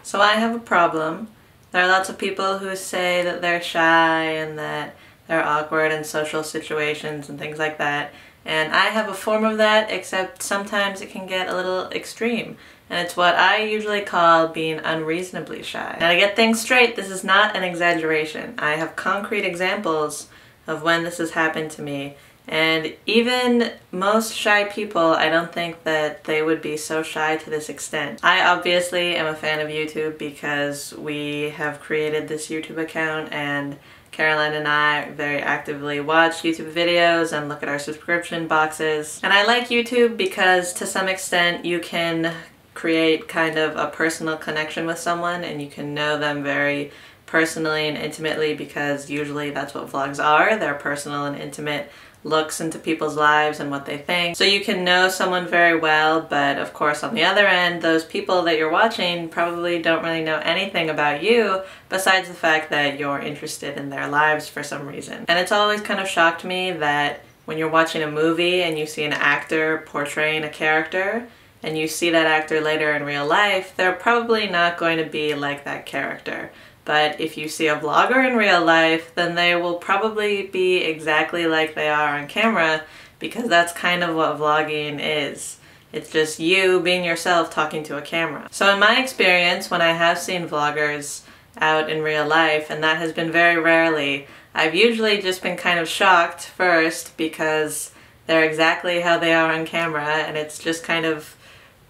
So I have a problem. There are lots of people who say that they're shy and that they're awkward in social situations and things like that. And I have a form of that, except sometimes it can get a little extreme. And it's what I usually call being unreasonably shy. Now, to get things straight, this is not an exaggeration. I have concrete examples of when this has happened to me. And even most shy people, I don't think that they would be so shy to this extent. I obviously am a fan of YouTube because we have created this YouTube account, and Caroline and I very actively watch YouTube videos and look at our subscription boxes. And I like YouTube because to some extent you can create kind of a personal connection with someone and you can know them very personally and intimately, because usually that's what vlogs are. They're personal and intimate looks into people's lives and what they think. So you can know someone very well, but of course on the other end, those people that you're watching probably don't really know anything about you besides the fact that you're interested in their lives for some reason. And it's always kind of shocked me that when you're watching a movie and you see an actor portraying a character and you see that actor later in real life, they're probably not going to be like that character. But if you see a vlogger in real life, then they will probably be exactly like they are on camera, because that's kind of what vlogging is. It's just you being yourself talking to a camera. So in my experience, when I have seen vloggers out in real life, and that has been very rarely, I've usually just been kind of shocked first because they're exactly how they are on camera, and it's just kind of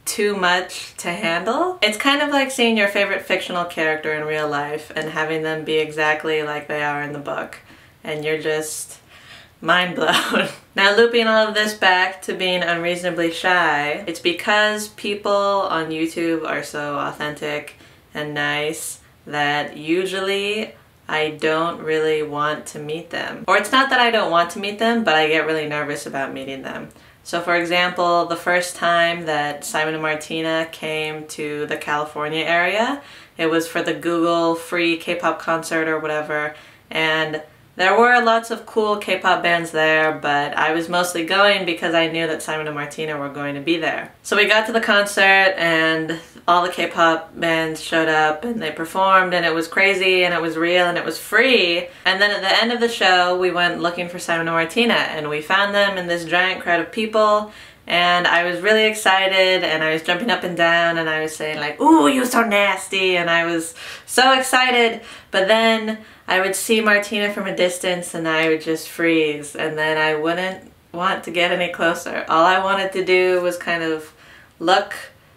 too much to handle. It's kind of like seeing your favorite fictional character in real life and having them be exactly like they are in the book, and you're just mind blown. Now, looping all of this back to being unreasonably shy, it's because people on YouTube are so authentic and nice that usually I don't really want to meet them. Or it's not that I don't want to meet them, but I get really nervous about meeting them. So for example, the first time that Simon and Martina came to the California area, it was for the Google free K-pop concert or whatever, and there were lots of cool K-pop bands there, but I was mostly going because I knew that Simon and Martina were going to be there. So we got to the concert and all the K-pop bands showed up and they performed, and it was crazy and it was real and it was free. And then at the end of the show we went looking for Simon and Martina, and we found them in this giant crowd of people, and I was really excited and I was jumping up and down and I was saying like, "Ooh, you're so nasty," and I was so excited. But then I would see Martina from a distance and I would just freeze, and then I wouldn't want to get any closer. All I wanted to do was kind of look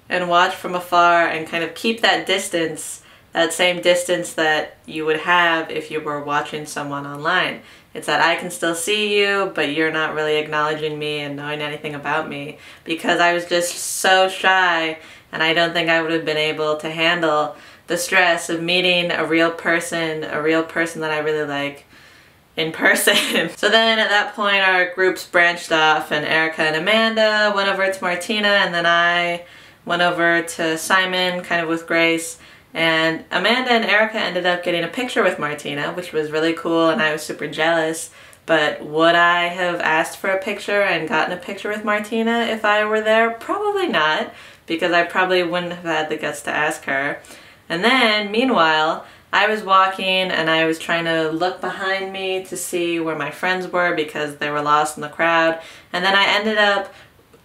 and watch from afar and kind of keep that distance, that same distance that you would have if you were watching someone online. It's that I can still see you, but you're not really acknowledging me and knowing anything about me, because I was just so shy, and I don't think I would have been able to handle the stress of meeting a real person that I really like in person. So then at that point our groups branched off, and Erica and Amanda went over to Martina, and then I went over to Simon, kind of with Grace. And Amanda and Erica ended up getting a picture with Martina, which was really cool, and I was super jealous. But would I have asked for a picture and gotten a picture with Martina if I were there? Probably not, because I probably wouldn't have had the guts to ask her. And then, meanwhile, I was walking and I was trying to look behind me to see where my friends were because they were lost in the crowd. And then I ended up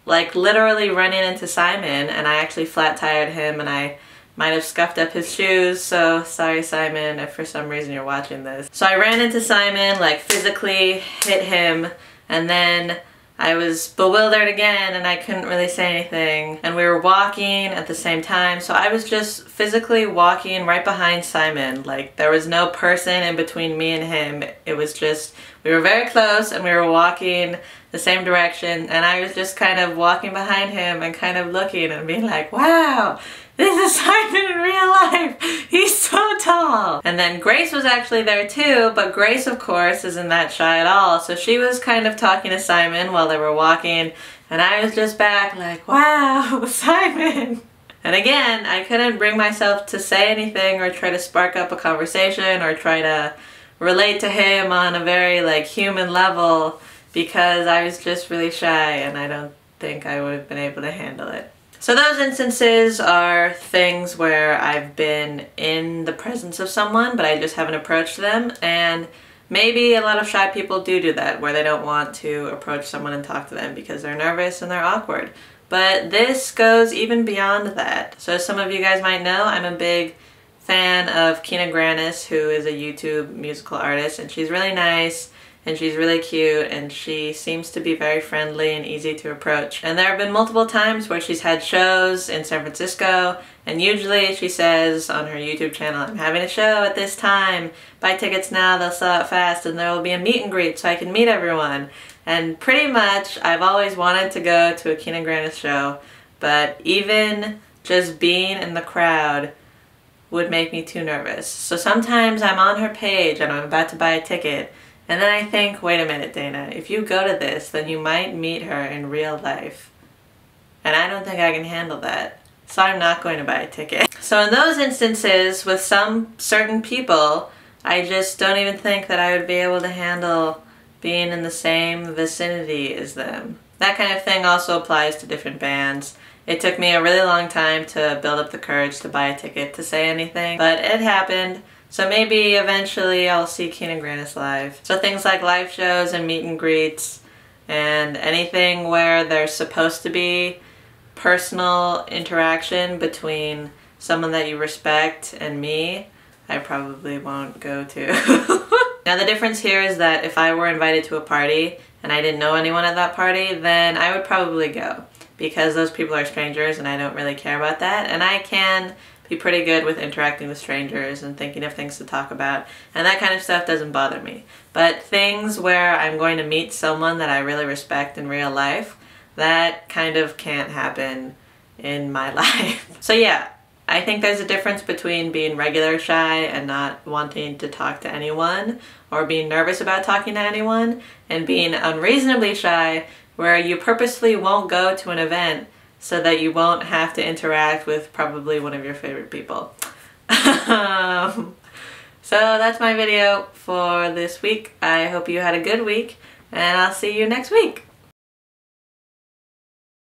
like literally running into Simon, and I actually flat tired him, and I might have scuffed up his shoes, so sorry Simon if for some reason you're watching this. So I ran into Simon, like physically hit him, and then I was bewildered again and I couldn't really say anything. And we were walking at the same time, so I was just physically walking right behind Simon. Like there was no person in between me and him. It was just, we were very close and we were walking the same direction, and I was just kind of walking behind him and kind of looking and being like, wow, this is Simon in real life. He's so tall. And then Grace was actually there too, but Grace of course isn't that shy at all. So she was kind of talking to Simon while they were walking, and I was just back like, wow, Simon. And again, I couldn't bring myself to say anything or try to spark up a conversation or try to relate to him on a very like human level, because I was just really shy and I don't think I would have been able to handle it. So those instances are things where I've been in the presence of someone, but I just haven't approached them, and maybe a lot of shy people do that, where they don't want to approach someone and talk to them because they're nervous and they're awkward. But this goes even beyond that. So as some of you guys might know, I'm a big fan of Kina Grannis, who is a YouTube musical artist, and she's really nice and she's really cute and she seems to be very friendly and easy to approach. And there have been multiple times where she's had shows in San Francisco, and usually she says on her YouTube channel, I'm having a show at this time, buy tickets now, they'll sell out fast, and there will be a meet and greet so I can meet everyone. And pretty much I've always wanted to go to a Kina Grannis show, but even just being in the crowd would make me too nervous. So sometimes I'm on her page and I'm about to buy a ticket, and then I think, wait a minute, Dana, if you go to this, then you might meet her in real life. And I don't think I can handle that. So I'm not going to buy a ticket. So in those instances, with some certain people, I just don't even think that I would be able to handle being in the same vicinity as them. That kind of thing also applies to different bands. It took me a really long time to build up the courage to buy a ticket to say anything, but it happened. So maybe eventually I'll see Kina Grannis live. So things like live shows and meet and greets and anything where there's supposed to be personal interaction between someone that you respect and me, I probably won't go to. Now the difference here is that if I were invited to a party and I didn't know anyone at that party, then I would probably go, because those people are strangers and I don't really care about that, and I can be pretty good with interacting with strangers and thinking of things to talk about, and that kind of stuff doesn't bother me. But things where I'm going to meet someone that I really respect in real life, that kind of can't happen in my life. So yeah, I think there's a difference between being regular shy and not wanting to talk to anyone, or being nervous about talking to anyone, and being unreasonably shy where you purposely won't go to an event so that you won't have to interact with probably one of your favorite people. So that's my video for this week. I hope you had a good week, and I'll see you next week.